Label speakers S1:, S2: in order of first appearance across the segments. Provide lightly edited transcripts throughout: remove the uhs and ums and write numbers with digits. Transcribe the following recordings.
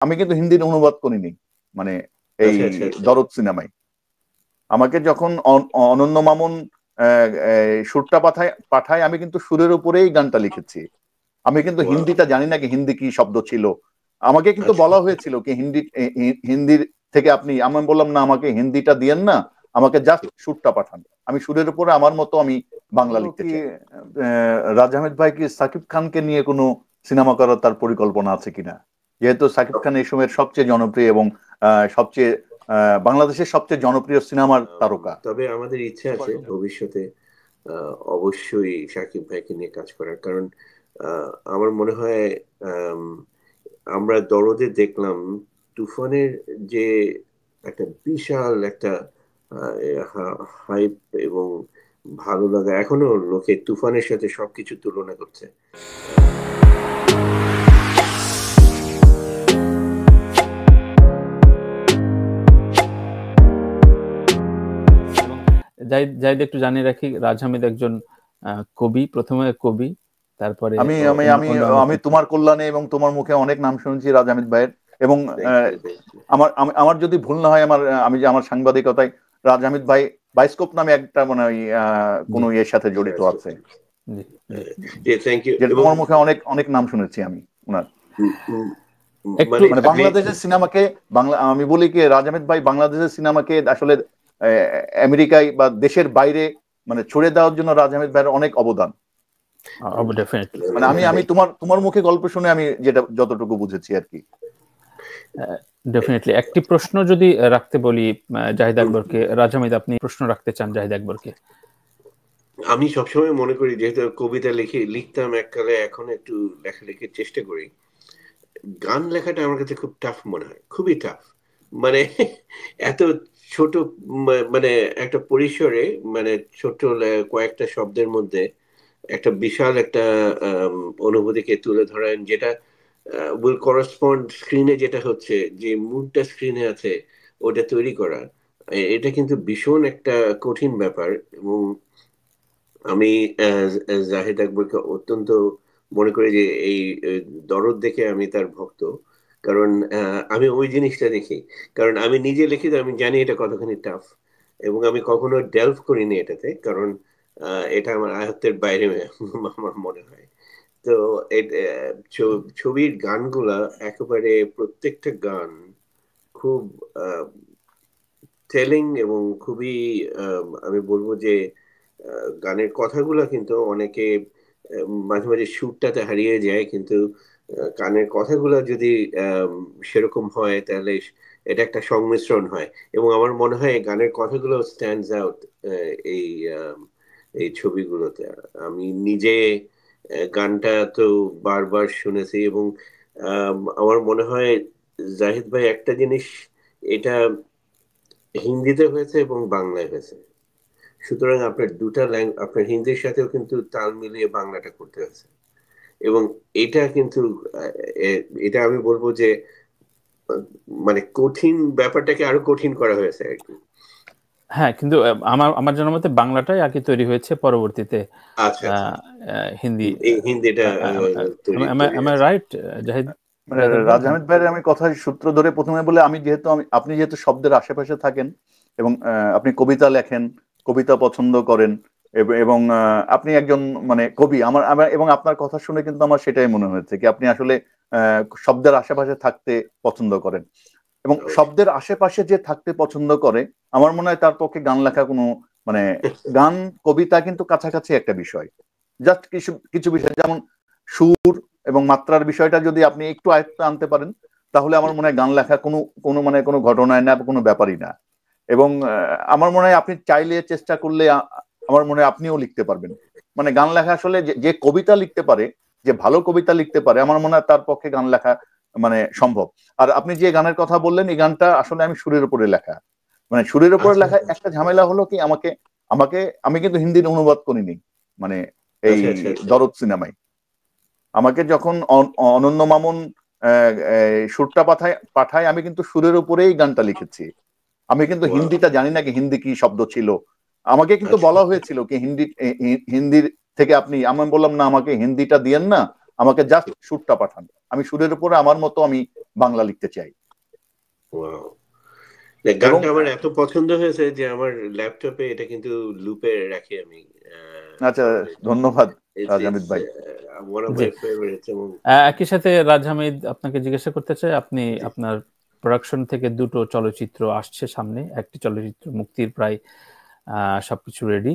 S1: আমি কিন্তু হিন্দির অনুবাদ করিনি, মানে এই দরদ সিনেমায়। আমাকে যখন অনন্য মামুন সুরটা পাঠায়, আমি কিন্তু সুরের উপরেই গানটা লিখেছি। আমি কিন্তু হিন্দিটা জানি না কি হিন্দি কি শব্দ ছিল। আমাকে কিন্তু বলা হয়েছিল কি হিন্দির থেকে আপনি, আমি বললাম না, আমাকে হিন্দিটা দিয়েন না, আমাকে জাস্ট সুরটা পাঠান, আমি সুরের উপরে আমার মতো আমি বাংলা লিখতে চাই। রাজ আহমেদ ভাই কি সাকিব খানকে নিয়ে কোনো সিনেমা করার তার পরিকল্পনা আছে কিনা? যেহেতু সাকিব খান এই সময়ের সবচেয়ে জনপ্রিয় এবং সবচেয়ে বাংলাদেশের সবচেয়ে জনপ্রিয় সিনেমার তারকা।
S2: তবে আমাদের ইচ্ছা আছে ভবিষ্যতে অবশ্যই সাকিব ভাইকে নিয়ে কাজ করার। কারণ আমার মনে হয় আমরা দরদে দেখলাম তুফানের যে একটা বিশাল একটা হাইপ এবং ভালো লাগা, এখনো লোকে তুফানের সাথে সবকিছু তুলনা করছে।
S3: জাহিদ, একটু জানিয়ে রাখি, রাজ হামিদ একজন কবি, প্রথমে কবি, তারপরে
S1: আমি আমি আমি আমি তোমার কল্যাণে এবং তোমার মুখে অনেক নাম শুনেছি রাজ হামিদ ভাইয়ের। এবং আমার যদি ভুল না হয়, আমি যে আমার সাংবাদিকতায় রাজ হামিদ ভাই বাইস্কোপ নামে একটা মানে কোন ইয়ের সাথে জড়িত আছে। তোমার মুখে অনেক অনেক নাম শুনেছি আমি ওনার। মানে বাংলাদেশের সিনেমাকে আমি বলি কি, রাজ আহমেদ ভাই বাংলাদেশের সিনেমাকে আসলে আমেরিকায় বা দেশের বাইরে মানে ছড়িয়ে দেওয়ার জন্য রাজ আহমেদ ভাইয়ের অনেক অবদান। মানে আমি তোমার মুখে গল্প শুনে আমি যেটা যতটুকু বুঝেছি আর কি।
S3: ডেফিনেটলি। একটি প্রশ্ন যদি রাখতে বলি জাহিদ আকবরকে, রাজ হামিদ আপনি প্রশ্ন রাখতে চান জাহিদ আকবরকে?
S2: আমি সবসময় মনে করি, যেহেতু কবিতা লিখতাম এককালে, এখন একটু লেখালেখির চেষ্টা করি, গান লেখাটা আমার কাছে খুব টাফ মনে হয়, খুবই টাফ। মানে এত ছোট, মানে একটা পরিসরে, মানে ছোট কয়েকটা শব্দের মধ্যে একটা বিশাল একটা অনুভূতিকে তুলে ধরেন, যেটা উইল করসপন্ড স্ক্রিনে, যেটা হচ্ছে যে মুডটা স্ক্রিনে আছে ওটা তৈরি করা, এটা কিন্তু ভীষণ একটা কঠিন ব্যাপার। এবং আমি জাহিদ আকবরকে অত্যন্ত মনে করি যে এই দরদ দেখে আমি তার ভক্ত। কারণ আমি ওই জিনিসটা দেখি, কারণ আমি নিজে লিখি তো আমি জানি এটা কতখানি টাফ, এবং আমি কখনো ডেলভ করিনি এটাতে, কারণ এটা আমার আয়ত্তের বাইরে আমার মনে হয়। তো ছবির গানগুলা একেবারে প্রত্যেকটা গান খুব টেলিং, এবং খুবই আমি বলবো যে গানের কথাগুলো কিন্তু অনেকে মাঝে মাঝে সুরটাতে হারিয়ে যায়, কিন্তু গানের কথাগুলো যদি সেরকম হয় তাহলে এটা একটা সংমিশ্রণ হয়। এবং আমার মনে হয় গানের কথাগুলো স্ট্যান্ডস আউট এই এই ছবিগুলোতে। আমি নিজে গানটা তো বারবার শুনেছি, এবং আমার মনে হয় জাহিদ ভাই একটা জিনিস, এটা হিন্দিতে হয়েছে এবং বাংলায় হয়েছে, সুতরাং আপনার দুটা আপনার হিন্দির সাথেও কিন্তু তাল মিলিয়ে বাংলাটা করতে হয়েছে। এবং এটা কিন্তু এটা আমি বলবো যে মানে কঠিন ব্যাপারটাকে আরো কঠিন করা হয়েছে আর কি।
S3: হ্যাঁ, কিন্তু আমার জানার মতে বাংলাটাই আগে তৈরি হয়েছে, পরবর্তীতে
S2: হিন্দিটা
S3: রাইট জাহিদ?
S1: রাজ আহমেদ ভাইয়ের আমি কথা সূত্র ধরে প্রথমে বলে, আপনি যেহেতু শব্দের আশেপাশে থাকেন এবং আপনি কবিতা লেখেন, কবিতা পছন্দ করেন, এবং আপনি একজন মানে কবি, এবং আপনার কথা শুনে কিন্তু আমার সেটাই মনে হয়েছে কি আপনি আসলে শব্দের আশেপাশে থাকতে পছন্দ করেন। এবং শব্দের আশেপাশে যে থাকতে পছন্দ করে, আমার মনে হয় তার পক্ষে গান লেখা কোনো মানে গান কবিতা কিন্তু কাছাকাছি একটা বিষয়। জাস্ট কিছু কিছু বিষয়, যেমন সুর এবং মাত্রার বিষয়টা যদি আপনি একটু আয়ত্তে আনতে পারেন, তাহলে আমার মনে হয় গান লেখা কোনো মানে কোনো ঘটনায় না, কোনো ব্যাপারই না। এবং আমার মনে হয় আপনি চাইলে চেষ্টা করলে আমার মনে হয় আপনিও লিখতে পারবেন। মানে গান লেখা আসলে যে কবিতা লিখতে পারে, যে ভালো কবিতা লিখতে পারে, আমার মনে হয় তার পক্ষে গান লেখা মানে সম্ভব। আর আপনি যে গানের কথা বললেন, এই গানটা আসলে আমি সুরের উপরে লেখা, মানে সুরের উপরে লেখা। একটা ঝামেলা হলো কি, আমি কিন্তু হিন্দির অনুবাদ করিনি, মানে এই দরদ সিনেমায়। আমাকে যখন অনন্য মামুন সুরটা পাঠায়, আমি কিন্তু সুরের উপরেই গানটা লিখেছি। আমি কিন্তু হিন্দিটা জানি না কি হিন্দি কি শব্দ ছিল। আমাকে কিন্তু বলা হয়েছিল কি হিন্দির থেকে আপনি, আমি বললাম না, আমাকে হিন্দিটা দিয়েন না, আমাকে জাস্ট সুরটা পাঠান, আমি সুরের উপরে আমার মতো আমি বাংলা লিখতে চাই।
S2: Wow.
S1: এবং
S2: গানটা আমার এত পছন্দ হয়েছে যে আমার ল্যাপটপে এটা কিন্তু লুপে রাখি আমি।
S1: আচ্ছা, ধন্যবাদ রাজ হামিদ ভাই।
S2: one of
S3: G.
S2: my favorites এবং
S3: একই সাথে রাজ হামিদ আপনাকে জিজ্ঞাসা করতে চাই, আপনি আপনার প্রোডাকশন থেকে দুটো চলচ্চিত্র আসছে সামনে, একটি চলচ্চিত্র মুক্তির প্রায় সবকিছু রেডি,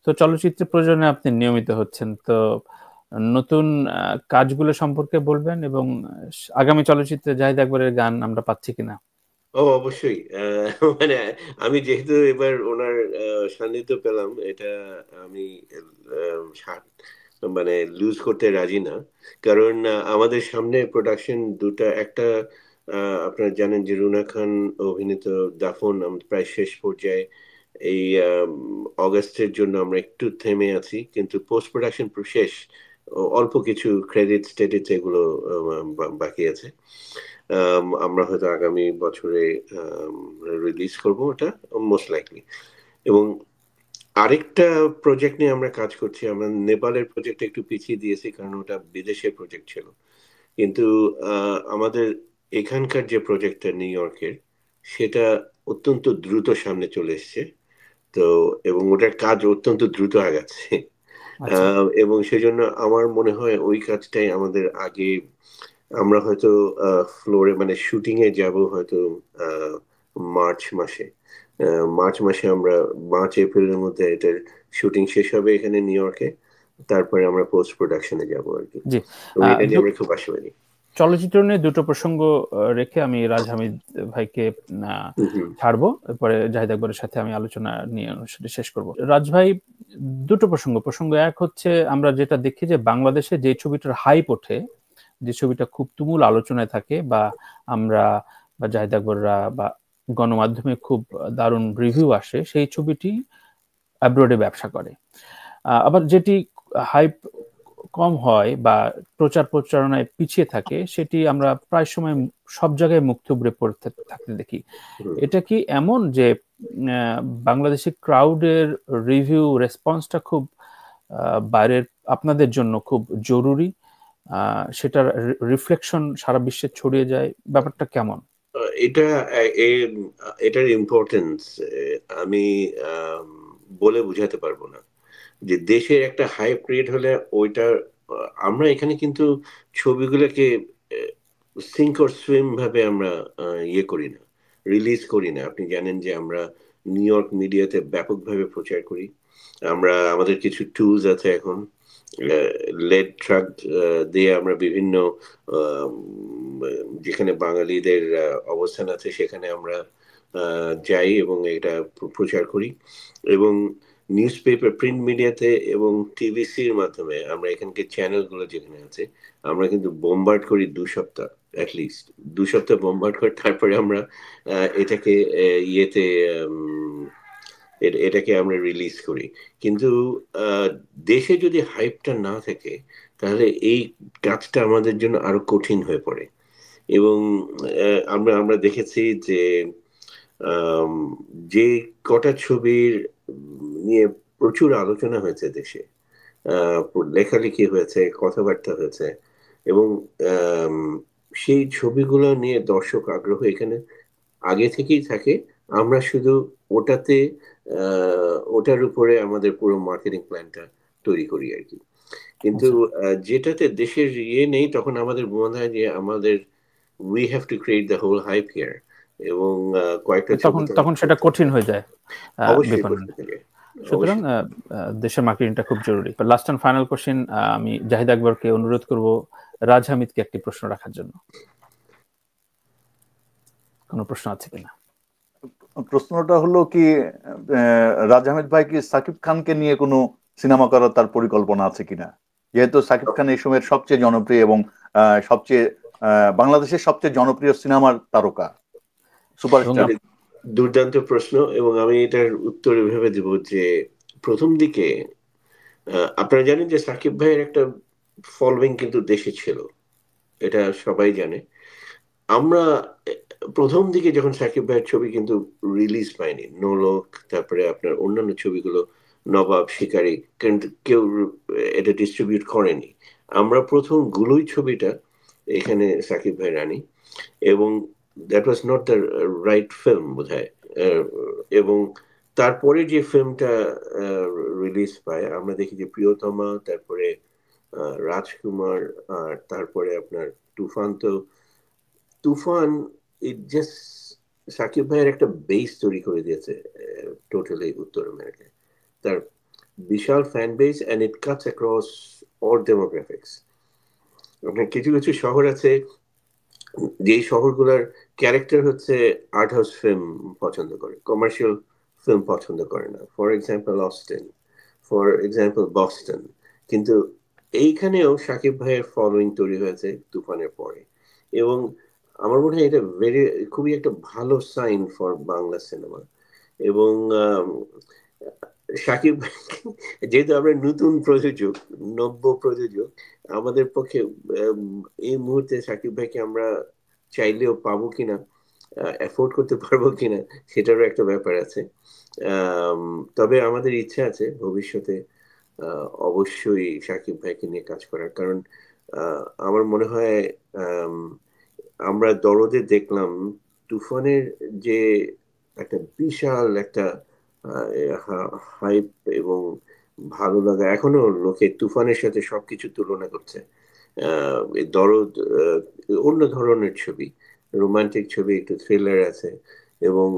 S3: তো চলচ্চিত্র প্রযোজনে আপনি নিয়মিত হচ্ছেন, তো নতুন কাজগুলো সম্পর্কে বলবেন এবং আগামী চলচ্চিত্রে জাহিদ আকবরের গান আমরা পাচ্ছি কিনা?
S2: অবশ্যই মানে আমি যেহেতু এবার ওনার সান্নিধ্য পেলাম, এটা আমি মানে লুজ করতে রাজি না, কারণ আমাদের সামনে প্রোডাকশন দুটা, একটা আপনারা জানেন যে রুনা খান অভিনীত দাফন প্রায় শেষ পর্যায়ে, এই অগস্টের জন্য আমরা একটু থেমে আছি, কিন্তু পোস্ট প্রোডাকশন শেষ, অল্প কিছু ক্রেডিট টেডিট এগুলো বাকি আছে। আমরা হয়তো আগামী বছরে রিলিজ করবো ওটা মোস্ট লাইকলি। এবং আরেকটা প্রজেক্ট নিয়ে আমরা কাজ করছি, আমরা নেপালের প্রজেক্ট একটু পিছিয়ে দিয়েছি কারণ ওটা বিদেশের প্রজেক্ট ছিল, কিন্তু আমাদের এখানকার যে প্রজেক্টটা নিউ ইয়র্কের, সেটা অত্যন্ত দ্রুত সামনে চলে এসছে, তো এবং ওটার কাজ অত্যন্ত দ্রুত আগাচ্ছে। এবং সেজন্য আমার মনে হয় ওই কাজটাই আমাদের আগে, আমরা হয়তো ফ্লোরে মানে শুটিং এ যাব হয়তো মার্চ মাসে, আমরা মার্চ এপ্রিলের মধ্যে এটার শুটিং শেষ হবে এখানে নিউ ইয়র্কে, তারপরে আমরা পোস্ট প্রোডাকশনে যাব আর কি।
S3: জি,
S2: এটা নিয়ে আমরা খুব আশাবাদী।
S3: চলচ্চিত্র নিয়ে দুটো প্রসঙ্গ রেখে আমি রাজ হামিদ ভাইকে ছাড়বো, এরপরে জাহিদ আকবরের সাথে আমি আলোচনা নিয়ে অনুষ্ঠানটি শেষ করব। রাজ ভাই, দুটো প্রসঙ্গ এক হচ্ছে আমরা যেটা দেখি যে বাংলাদেশে যে ছবিটার হাইপ ওঠে, যে ছবিটা খুব তুমুল আলোচনায় থাকে, বা আমরা বা জাহিদ আকবররা বা গণমাধ্যমে খুব দারুণ রিভিউ আসে, সেই ছবিটি অ্যাব্রোডে ব্যবসা করে। আবার যেটি হাইপ কম হয় বা প্রচার প্রচারণায় পিছিয়ে থাকে, সেটি আমরা প্রায় সময় সব জায়গায় মুখ থুবড়ে পড়ে থাকতে দেখি। এটা কি এমন যে বাংলাদেশি ক্রাউডের রিভিউ রেসপন্সটা খুব বাইরের আপনাদের জন্য খুব জরুরি, সেটার রিফ্লেকশন সারা বিশ্বে ছড়িয়ে যায়, ব্যাপারটা কেমন?
S2: এটার ইম্পর্টেন্স আমি বলে বুঝাতে পারবো না, যে দেশের একটা হাই ক্রিয়েট হলে ওইটা আমরা এখানে কিন্তু ছবিগুলোকে সিঙ্ক অর সুইম ভাবে আমরা ইয়ে করি না, রিলিজ করি না। আপনি জানেন যে আমরা নিউ ইয়র্ক মিডিয়াতে ব্যাপকভাবে প্রচার করি, আমরা আমাদের কিছু টুলস আছে এখন, লেড ট্রাক দিয়ে আমরা বিভিন্ন যেখানে বাঙালিদের অবস্থান আছে সেখানে আমরা যাই এবং এটা প্রচার করি, এবং নিউজ পেপার প্রিন্ট মিডিয়াতে এবং টিভিসির মাধ্যমে আমরা এখানকার চ্যানেলগুলো যেখানে আছে আমরা কিন্তু বোমবার্ড করি 2 সপ্তাহ, অ্যাটলিস্ট 2 সপ্তাহ বোমবার্ড করি, তারপরে আমরা এটাকে ইয়েতে এটাকে আমরা রিলিজ করি। কিন্তু দেশে যদি হাইপটা না থাকে তাহলে এই কাজটা আমাদের জন্য আরো কঠিন হয়ে পড়ে। এবং আমরা দেখেছি যে যে কটা ছবির নিয়ে প্রচুর আলোচনা হয়েছে দেশে, লেখালেখি হয়েছে, কথাবার্তা হয়েছে, এবং সেই ছবিগুলো নিয়ে দর্শক আগ্রহ এখানে আগে থেকেই থাকে, আমরা শুধু ওটাতে ওটার উপরে আমাদের পুরো মার্কেটিং প্ল্যানটা তৈরি করি আর কি। কিন্তু যেটাতে দেশের ইয়ে নেই তখন আমাদের মনে হয় যে আমাদের we have to create the whole hype here, এবং কয়েকটা
S3: তখন সেটা কঠিন হয়ে যায়।
S2: অবশ্যই।
S3: সুতরাং দেশের মার্কেটিংটা খুব জরুরি। লাস্ট এন্ড ফাইনাল কোশ্চেন, আমি জাহিদ আকবরকে অনুরোধ করব রাজ হামিদকে একটি প্রশ্ন রাখার জন্য। কোনো প্রশ্ন আছে কিনা?
S1: প্রশ্নটা হলো কি, রাজ হামিদ ভাই কি সাকিব খানকে নিয়ে কোনো সিনেমা করার তার পরিকল্পনা আছে কিনা? যেহেতু সাকিব খান এই সময়ের সবচেয়ে জনপ্রিয় এবং সবচেয়ে বাংলাদেশের সবচেয়ে জনপ্রিয় সিনেমার তারকা, সুপারস্টার।
S2: দুর্দান্ত প্রশ্ন, এবং আমি এটার উত্তর এভাবে দেব যে প্রথম দিকে আপনারা জানেন যে সাকিব ভাইয়ের একটা ফলোইং কিন্তু দেশে ছিল, এটা সবাই জানে। আমরা প্রথম দিকে যখন সাকিব ভাইয়ের ছবি কিন্তু রিলিজ পায়নি, নোলক, তারপরে আপনার অন্যান্য ছবিগুলো, নবাব, শিকারী, কিন্তু কেউ এটা ডিস্ট্রিবিউট করেনি। আমরা প্রথম গুলোই ছবিটা এখানে সাকিব ভাই রানী, এবং that was not the right film বোধহয়। এবং তারপরে যে ফিল্মটা রিলিজ পায় আমরা দেখি যে প্রিয়তমা, তারপরে রাজকুমার, আর তারপরে আপনার তুফান। তো তুফান ইট জাস্ট সাকিব ভাইয়ের একটা বেস তৈরি করে দিয়েছে টোটালি উত্তর আমেরিকায়। তার বিশাল fan base and it cuts across all demographics. আপনার কিছু কিছু শহর আছে যেই শহরগুলোর ক্যারেক্টার হচ্ছে আর্ট হাউস ফিল্ম পছন্দ করে, কমার্শিয়াল ফিল্ম পছন্দ করে না। For example Austin, for example Boston. কিন্তু এইখানেও সাকিব ভাইয়ের ফলোইং তৈরি হয়েছে তুফানের পরে, এবং আমার মনে হয় এটা খুবই একটা ভালো সাইন ফর বাংলা সিনেমা। এবং সাকিব যেহেতু আমরা নতুন প্রযোজক, নব্য প্রযোজক, আমাদের পক্ষে এই মুহূর্তে সাকিব ভাইকে আমরা চাইলেও পাবো কিনা, অ্যাফোর্ড করতে পারবো কিনা, সেটারও একটা ব্যাপার আছে। তবে আমাদের ইচ্ছা আছে ভবিষ্যতে অবশ্যই সাকিব ভাইকে নিয়ে কাজ করার। কারণ আমার মনে হয় আমরা দরদে দেখলাম তুফানের যে একটা বিশাল একটা হাইপ এবং ভালো লাগা, এখনো লোকে তুফানের সাথে সবকিছু তুলনা করছে। দরদ অন্য ধরনের ছবি, রোমান্টিক ছবি, একটু থ্রিলার আছে, এবং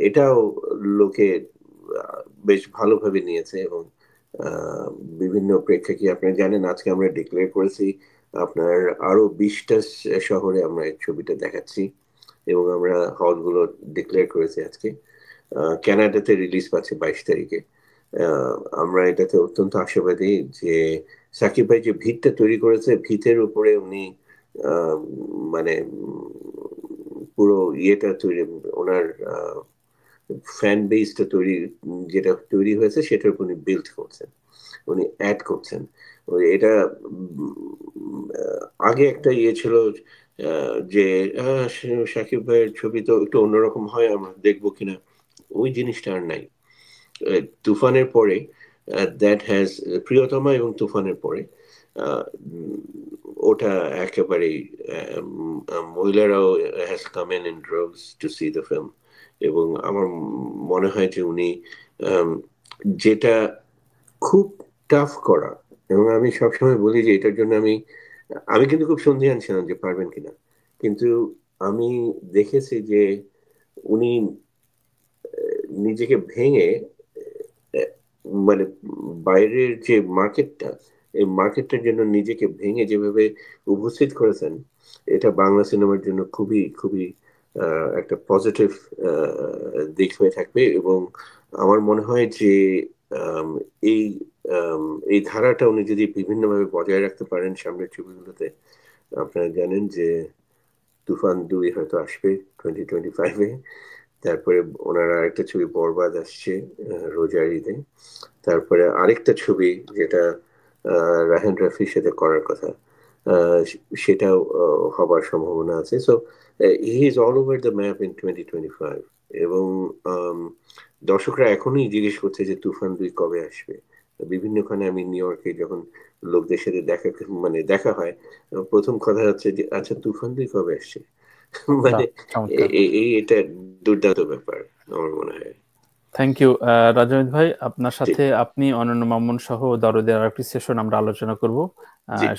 S2: এটাও লোকে বেশ ভালোভাবে নিয়েছে। এবং বিভিন্ন প্রেক্ষাগৃহে আপনি জানেন আজকে আমরা ডিক্লেয়ার করেছি আপনার আরো 20টা শহরে আমরা এই ছবিটা দেখাচ্ছি, এবং আমরা হলগুলো ডিক্লেয়ার করেছি আজকে। কানাডাতে রিলিজ পাচ্ছে 22 তারিখে। আমরা এটাতে অত্যন্ত আশাবাদী যে সাকিব ভাই যে ভিতটা তৈরি করেছে, ভিতের উপরে উনি মানে পুরো ইয়েটা তৈরি, ওনার ফ্যান বেসটা যেটা তৈরি হয়েছে সেটার উপর উনি বিল্ড করছেন, উনি অ্যাড করছেন। এটা আগে একটা ইয়ে ছিল যে সাকিব ভাইয়ের ছবি তো একটু অন্যরকম হয়, আমরা দেখবো কিনা, ওই জিনিসটা আর নাই। তুফানের পরে দ্যাট হ্যাজ, প্রিয়তমা এবং তুফানের পরে ওটা একেবারেই মহিলারাও has come in droves to see the film. এবং আমার মনে হয় যে উনি যেটা খুব টাফ করা, এবং আমি সবসময় বলি যে এটার জন্য আমি কিন্তু খুব সন্দিহান ছিলাম যে পারবেন কিনা, কিন্তু আমি দেখেছি যে উনি নিজেকে ভেঙে মানে বাইরের যে মার্কেটটা, এই মার্কেটটার জন্য নিজেকে ভেঙে যেভাবে উপস্থিত করেছেন, এটা বাংলা সিনেমার জন্য খুবই খুবই একটা পজিটিভ দিক হয়ে থাকবে। এবং আমার মনে হয় যে এই এই ধারাটা উনি যদি বিভিন্নভাবে বজায় রাখতে পারেন সামনের ছবিগুলোতে, আপনারা জানেন যে তুফান 2 হয়তো আসবে 2025-এ, তারপরে ওনার আরেকটা ছবি বরবাদ আসছে রোজার ঈদে, তারপরে আরেকটা ছবি যেটা রাহান রাফির সাথে করার কথা, সেটাও হবার সম্ভাবনা আছে। So he is all over the map in 2025। এবং দর্শকরা এখনই জিজ্ঞেস করছে যে তুফান 2 কবে আসবে। বিভিন্নখানে আমি নিউ ইয়র্কে যখন লোকদের সাথে দেখা হয়, প্রথম কথা হচ্ছে যে আচ্ছা তুফান 2 কবে আসছে। মানে এটা দুর্দান্ত ব্যাপার আমার মনে হয়।
S3: থ্যাংক ইউ রাজমিত ভাই, আপনার সাথে আপনি অনন্য মামুন সহ দরদের আরেকটি সেশন আমরা আলোচনা করব,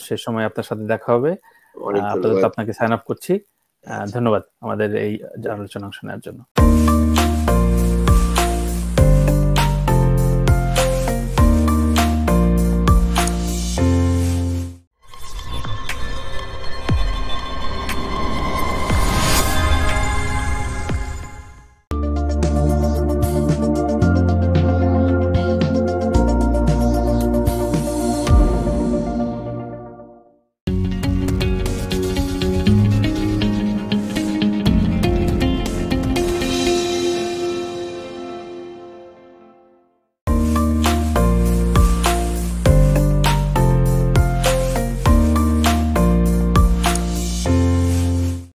S3: সে সময় আপনার সাথে দেখা হবে। আপাতত আপনাকে সাইন আপ করছি। ধন্যবাদ আমাদের এই আলোচনা অংশ নেওয়ার জন্য।